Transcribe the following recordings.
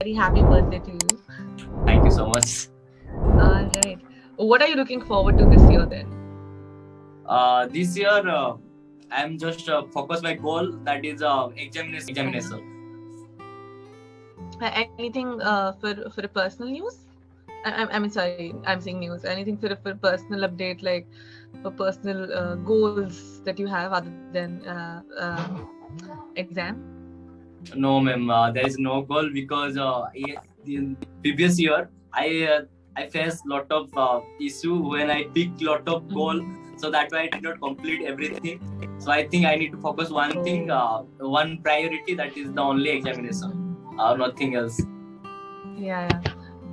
very happy birthday to you. Thank you so much. All right. What are you looking forward to this year then? This year, I'm just focus my goal, that is examination. Anything for a personal news? I mean, sorry, I'm saying news. Anything for personal update, like for personal goals that you have other than exam? No, ma'am. There is no goal because in previous year I faced lot of issue when I picked lot of goal. So that's why I did not complete everything. So I think I need to focus one thing, one priority. That is the only examination. Nothing else. Yeah.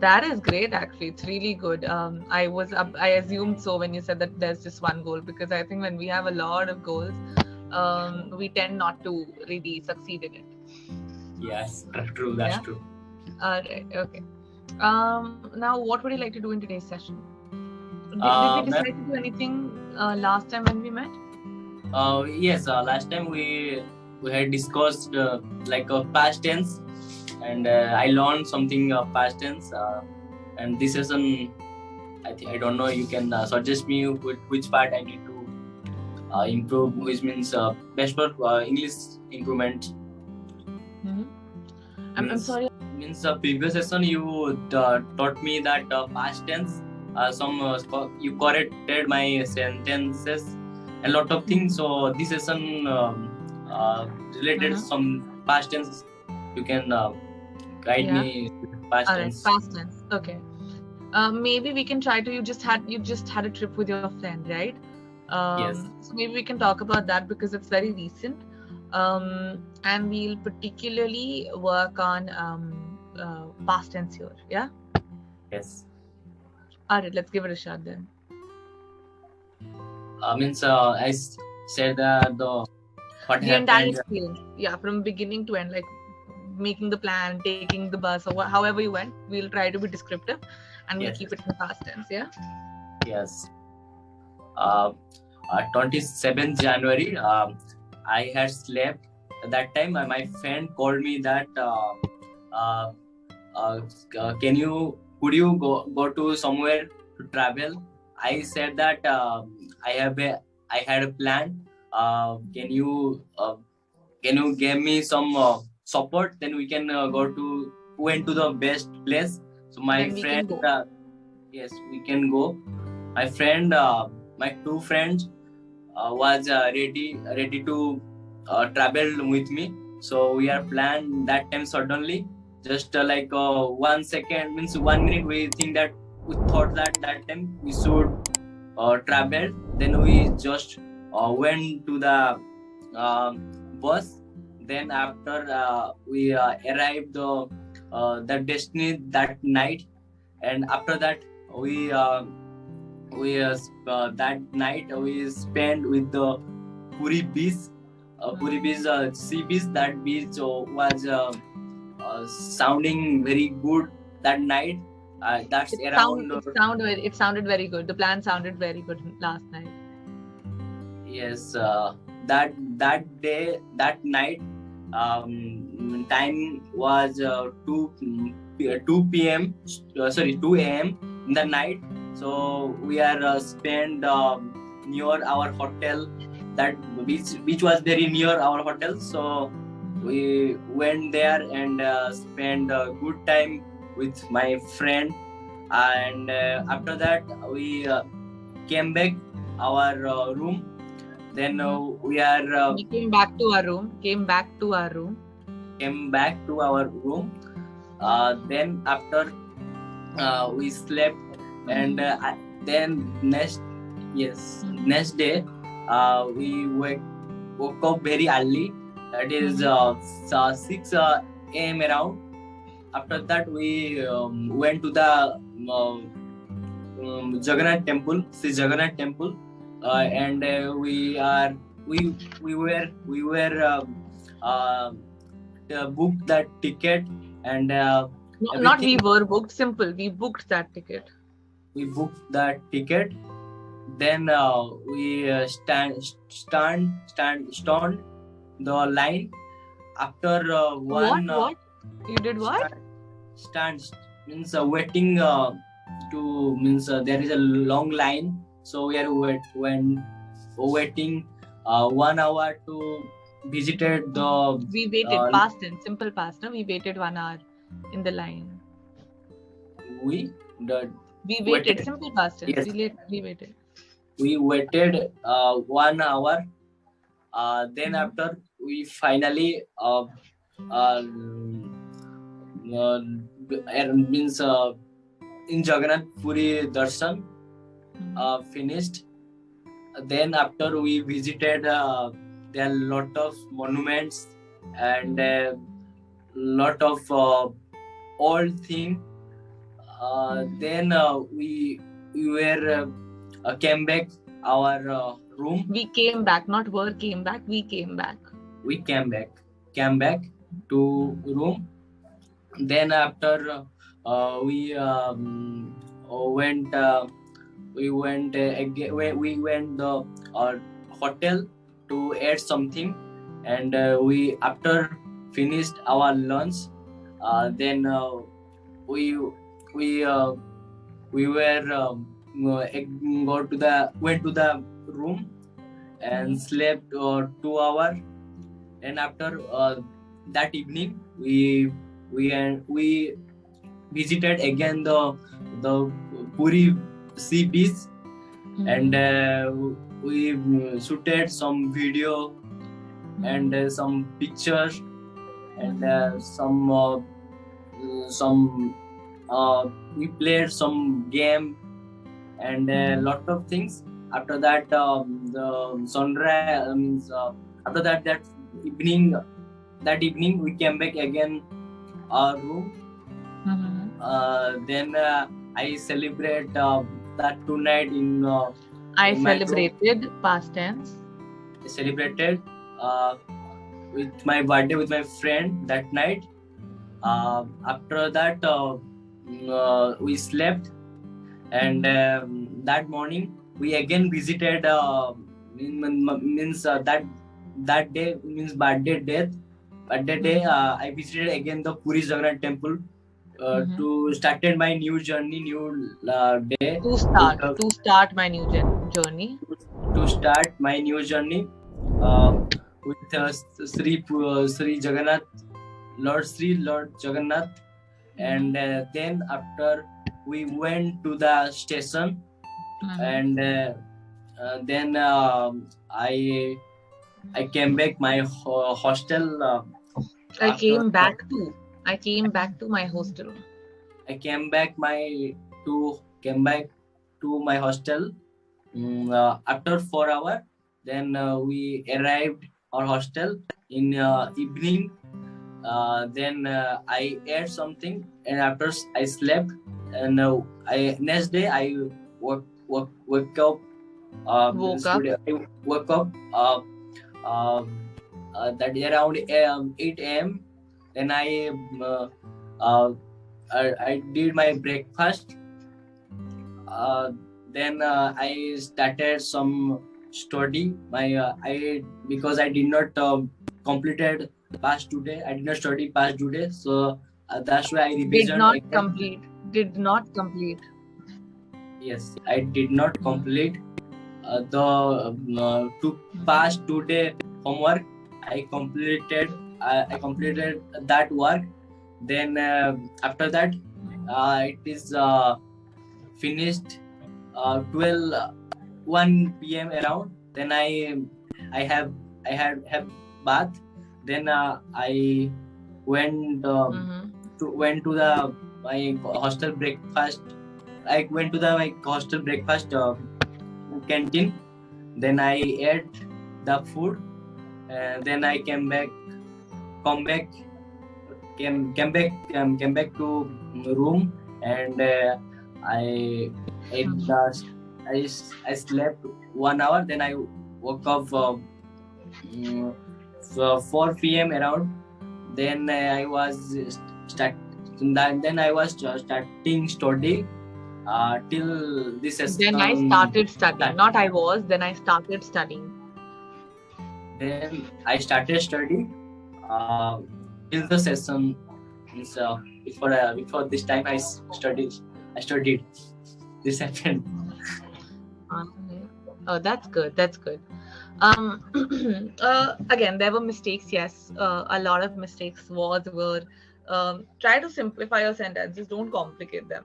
That is great. Actually, it's really good. I assumed so when you said that there's just one goal, because I think when we have a lot of goals, we tend not to really succeed in it. Yes, that's true. That's true. All right. Okay. Now, what would you like to do in today's session? Did we decide to do anything last time when we met? Yes. Last time we had discussed like past tense, and I learned something past tense. And this session, I don't know. You can suggest me which part I need to improve, which means best for English improvement. I'm sorry. Means previous session you taught me that past tense. You corrected my sentences, a lot of things. So this session related some past tense. You can guide me past tense. Past tense. Okay. Maybe we can try to. You just had a trip with your friend, right? Yes. So maybe we can talk about that because it's very recent. And we'll particularly work on past tense here. Yeah. Yes. All right. Let's give it a shot then. I said the entire experience. Yeah, from beginning to end, like making the plan, taking the bus, or however you went. We'll try to be descriptive, and we'll keep it in past tense. Yeah. Yes. 27th January, I had slept. At that time, my friend called me that could you go to somewhere to travel? I said that I had a plan. Can you give me some support? Then we can went to the best place. So my friend, yes, we can go. My friend, my two friends was ready to travel with me. So we are planned that time suddenly. Just like 1 second, means 1 minute, we think that we thought that time we should travel. Then we just went to the bus. Then after we arrived the destiny that night, and after that we that night we spent with the Puri beach. Puri beach, sea beach. That beach was sounding very good that night. That's around. It sounded very good. The plan sounded very good last night. Yes, that day, that night, time was 2 p.m. 2 a.m. in the night. So we are spent near our hotel. That which was very near our hotel. So we went there and spent a good time with my friend. And after that, we came back our room. Then we came back to our room. Then after we slept, and then next day we woke up very early. That is 6 a.m. around. After that we went to the Jagannath temple, Jagannath temple. And we booked that ticket, and not we were booked. Simple, we booked that ticket. We booked that ticket. Then we stand the line. After one. What? You did what? stands means waiting to means there is a long line, so we are waiting 1 hour to visited the We waited, past tense, simple past. No, we waited 1 hour in the line. we the We waited, waited. simple past tense. Yes, We waited. we waited 1 hour. Then Mhm. after we finally uh, uh, means in Jagannath Puri Darshan finished. Then after we visited, there are lot of monuments and lot of old thing. Then we were came back our room. We came back, not were came back. We came back. We came back to room. Then after we went again, we went the hotel to eat something, and we after finished our lunch, then we we uh, we were went to the room and slept 2 hours. And after that evening we visited again the Puri sea beach, and we shooted some video and some pictures and some we played some game and a lot of things. After that, the sunrise means after that evening we came back again our room. Then I celebrate that tonight in I in my room. celebrated past tense. I celebrated with my birthday with my friend that night. After that, we slept, and that morning we again visited. Means that day means birthday death. Birthday day, I visited again the Puri Jagannath temple to started my new journey, new day. To start my new journey. To start my new journey with Sri Jagannath, Lord Jagannath, and then after we went to the station, and then I came back my hostel. I came back to my hostel. I came back to my hostel after 4 hours. Then we arrived our hostel in evening. Then I ate something, and after I slept, and next day I woke up. Woke up. I woke up that around 8 a.m. Then I did my breakfast. Then I started some study. Because I did not completed past today. I did not study past today, so that's why I revision again. Did not complete. Yes, I did not complete the to past today homework. I completed that work. Then after that, it is finished 1 p.m. around. Then I had bath. Then I went to the my hostel breakfast. I went to the my hostel breakfast canteen. Then I ate the food. Then I came back to room, and I slept 1 hour. Then I woke up 4 p.m. around. Then I was starting study till this session. Then I started studying. Not I was. Then I started studying. Then I started study till the session Means, before this time I studied. This happened. Oh, that's good. That's good. Again, there were mistakes. Yes, a lot of mistakes were. Try to simplify your sentences. Don't complicate them.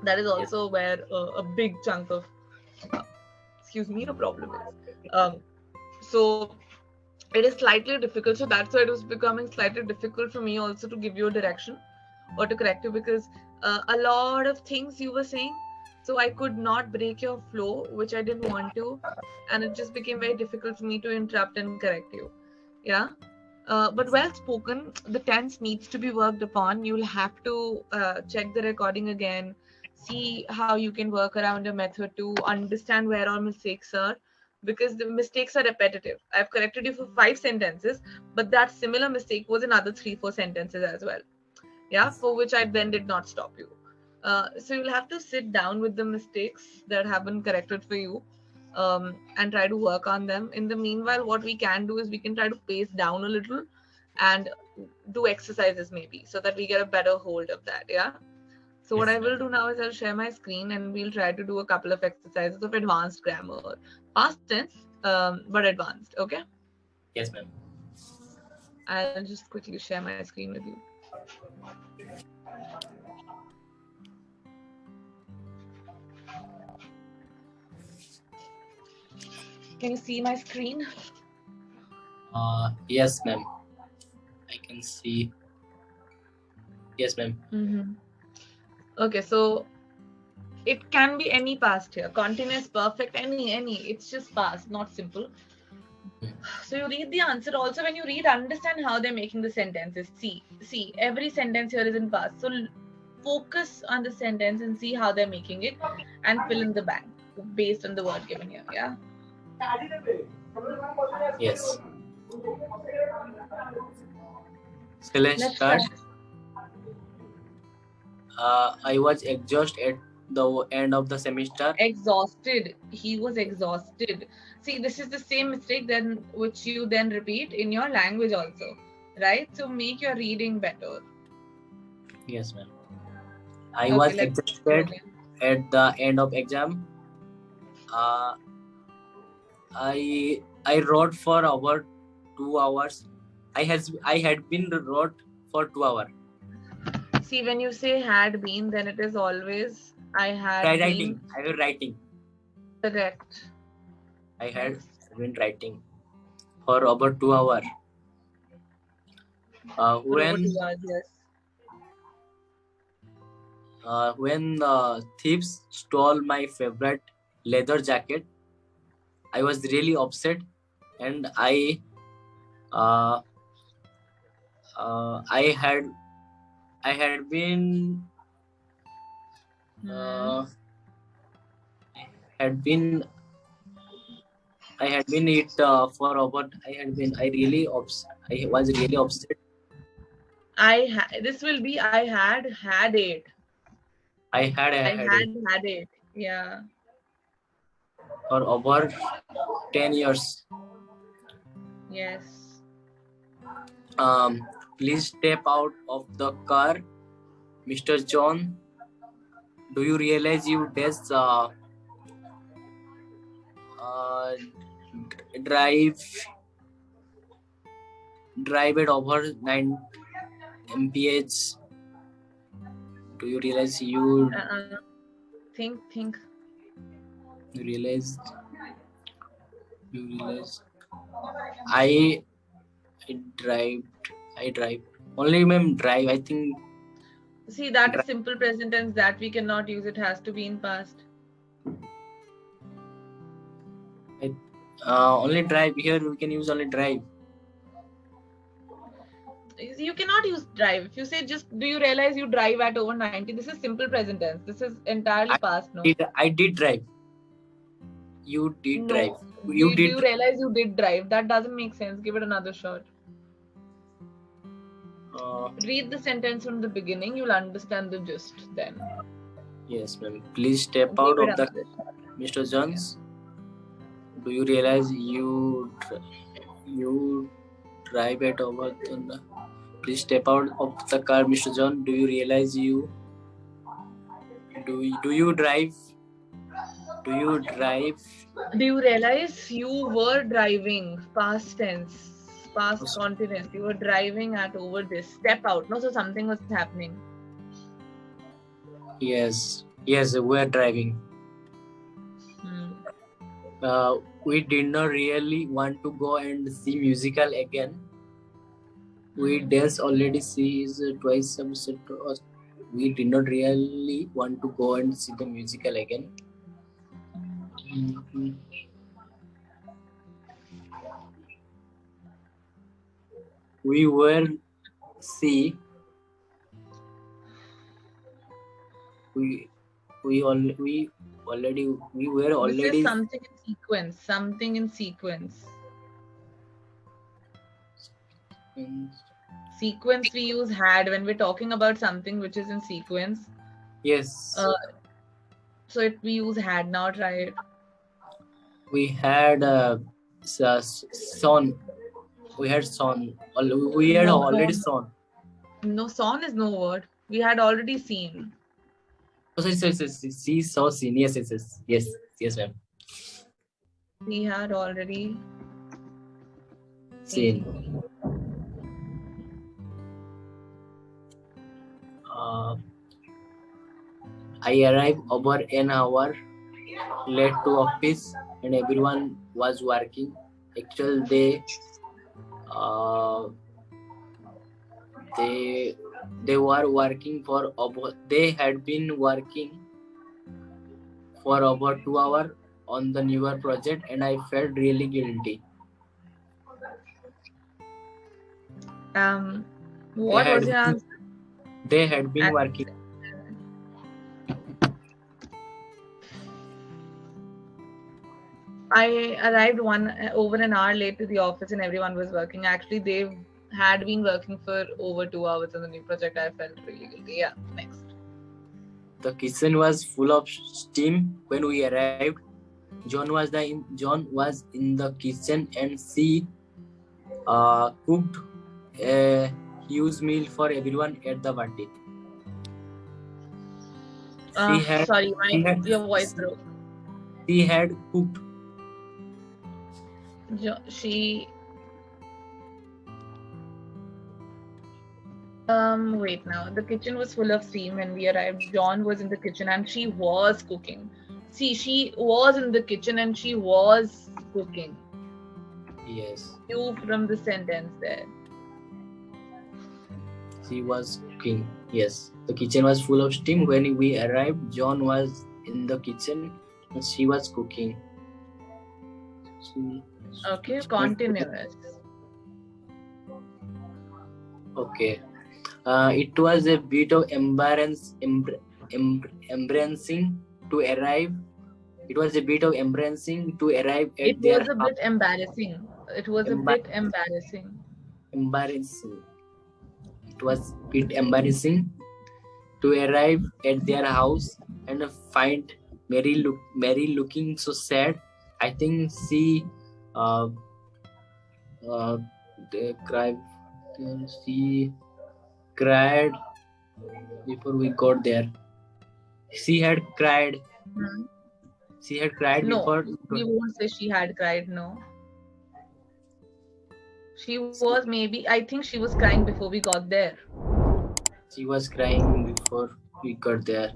That is Yes. also where a big chunk of excuse me the problem is. So it is slightly difficult. So that's why it was becoming slightly difficult for me also to give you a direction or to correct you, because a lot of things you were saying, so I could not break your flow, which I didn't want to, and it just became very difficult for me to interrupt and correct you. Yeah. But well spoken, the tense needs to be worked upon. You'll have to check the recording again, see how you can work around a method to understand where all mistakes are, because the mistakes are repetitive. I've corrected you for 5 sentences, but that similar mistake was in other 3 4 sentences as well. Yeah, for which I then did not stop you. So you'll have to sit down with the mistakes that have been corrected for you, and try to work on them. In the meanwhile, what we can do is we can try to pace down a little and do exercises maybe, so that we get a better hold of that. Yeah. So what Yes, I ma'am. will do now is I'll share my screen and we'll try to do a couple of exercises of advanced grammar, past tense, but advanced. Okay. Yes, ma'am. I'll just quickly share my screen with you. Can you see my screen? Yes, ma'am. I can see. Yes, ma'am. Mm-hmm. Okay, so it can be any past here, continuous, perfect, any. It's just past, not simple. So you read the answer. Also, when you read, understand how they're making the sentences. See, every sentence here is in past. So focus on the sentence and see how they're making it, and fill in the blank based on the word given here. Yeah. Yes. Shall I Let's start? start. I was exhausted at the end of the semester. Exhausted. He was exhausted. See, this is the same mistake then which you then repeat in your language also, right? So make your reading better. Yes, ma'am. I Okay, was let's go exhausted again. at the end of exam. Uh, I wrote for over 2 hours. I had been wrote for 2 hours. See, when you say had been, then it is always I Try had been. writing. I was writing. Correct. I had Yes. been writing for over 2 hours. Uh, For over when 2 hours, yes. when thieves stole my favorite leather jacket, I was really upset, and uh, uh, I had I had been Hmm. uh, had been I had been it for about I was really upset. This will be I had it. I I had it had it. Yeah. for over 10 years. Yes. Um, Please step out of the car, Mr. John. Do you realize you just uh, drive drive it over 9 mph? Do you realize Uh-uh. Think. you realize you realize I drive I drive only, ma'am, drive. I think See, that is drive. simple present tense that we cannot use. It has to be in past. Only drive. Here we can use only drive. You cannot use drive. If you say just, do you realize you drive at over 90? This is simple present tense. This is entirely I past, no? I did drive. You did drive. No. You Do you did. realize you did drive? That doesn't make sense. Give it another shot. Uh, Read the sentence from the beginning. You'll understand the gist then. yes, ma'am. Please step Give out it of the another shot. Mr. Yeah. Jones. Do you realize you drive it over the Please step out of the car, Mr. John. Do you realize you do you drive? Do you drive? Do you realize you were driving past tense, past continuous? You were driving at over this. Step out. No, so something was happening. Yes, we are driving. We did not really want to go and see musical again. We danced already see is twice. We did not really want to go and see the musical again. We were see. We already. This is something in sequence. Something in sequence. Sequence we use had when we're talking about something which is in sequence. Yes. So we use had, not right. We had son. We had son. We had already son. No, son is no word. We had already seen. Oh, sorry. See, saw, seen. Yes, ma'am. We had already seen. I arrived over an hour late to office and everyone was working. Actually, they were working for they had been working for over 2 hours on the newer project and I felt really guilty. What was your answer? They had been working. I arrived over an hour late to the office and everyone was working. Actually, they had been working for over 2 hours on the new project. I felt really guilty. Yeah, next. The kitchen was full of steam when we arrived. John was in the kitchen and she cooked a huge meal for everyone at the party. Your voice broke. She had cooked. Wait now. The kitchen was full of steam when we arrived. John was in the kitchen and she was cooking. See, she was in the kitchen and she was cooking. Yes. You from the sentence there. She was cooking. Yes. The kitchen was full of steam when we arrived. John was in the kitchen and she was cooking. Okay, continuous. Okay. It was a bit of embarrassing to arrive. It was a bit of embarrassing to arrive at their house. It was a bit embarrassing. It was a bit embarrassing. It was a bit embarrassing to arrive at their house and find Mary looking so sad. I think she cried. She cried before we got there. She had cried. She had cried before. No, we won't say she had cried. No. She was maybe. I think she was crying before we got there. She was crying before we got there.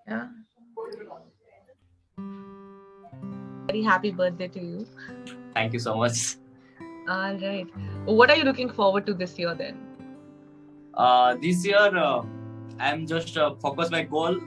Yeah. Very happy birthday to you. Thank you so much. All right. What are you looking forward to this year then? This year, I'm just focused my goal.